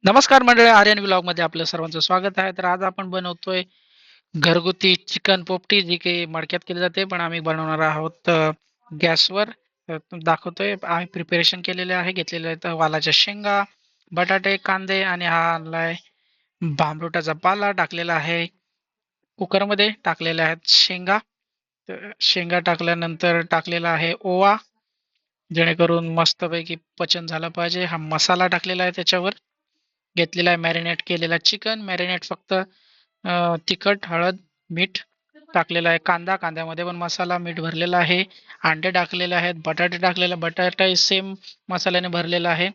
नमस्कार मंडळी, आर्यन व्लॉग मध्ये आपलं सर्वांचं स्वागत आहे. तर आज आपण बनवतोय घरगुती चिकन पोपटी, जी काही मडक्यात केली जाते, पण आम्ही बनवणार आहोत गॅसवर. दाखवतोय. आम्ही प्रिपरेशन केलेले आहे. घेतलेले आहेत वालाच्या शेंगा, बटाटे, कांदे आणि हा आणलाय भांबरुटाचा पाला टाकलेला आहे. कुकरमध्ये टाकलेल्या आहेत शेंगा. शेंगा टाकल्यानंतर टाकलेला आहे ओवा, जेणेकरून मस्तपैकी पचन झालं पाहिजे. हा मसाला टाकलेला आहे त्याच्यावर. घेतलेला आहे मॅरिनेट केलेला चिकन. मॅरिनेट फक्त तिखट, हळद, मीठ टाकलेलं आहे. कांद्यामध्ये पण मसाला, मीठ भरलेला आहे. अंडे टाकलेले आहेत. बटाटे टाकलेले, बटाटा सेम मसाल्याने भरलेला आहे.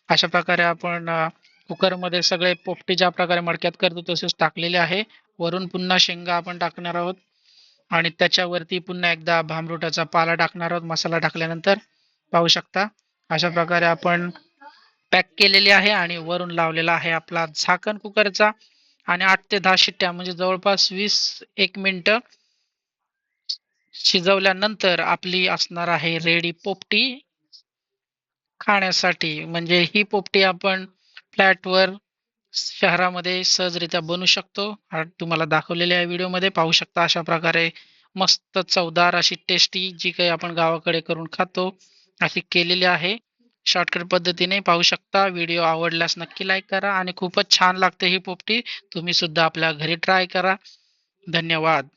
अशा प्रकारे आपण कुकरमध्ये सगळे पोपटी ज्या प्रकारे मडक्यात करतो तसेच टाकलेले आहे. वरून पुन्हा शेंगा आपण टाकणार आहोत आणि त्याच्यावरती पुन्हा एकदा भांबरुटाचा पाला टाकणार आहोत मसाला टाकल्यानंतर. पाहू शकता अशा प्रकारे आपण पॅक केलेली आहे आणि वरून लावलेला आहे आपला झाकण कुकरचा. आणि 8 ते 10 शिट्ट्या म्हणजे जवळपास 20-1 मिनिट शिजवल्यानंतर आपली असणार आहे रेडी पोपटी खाण्यासाठी. म्हणजे ही पोपटी आपण फ्लॅटवर, शहरामध्ये सहजरित्या बनवू शकतो. तुम्हाला दाखवलेले आहे व्हिडिओमध्ये. पाहू शकता अशा प्रकारे मस्त चवदार अशी टेस्टी, जी काही आपण गावाकडे करून खातो, अशी केलेली आहे शॉर्टकट पद्धतीने. पाहू शकता. व्हिडिओ आवडल्यास नक्की लाईक करा आणि खूपच छान लागते ही पोपटी. तुम्ही सुद्धा आपल्या घरी ट्राय करा. धन्यवाद.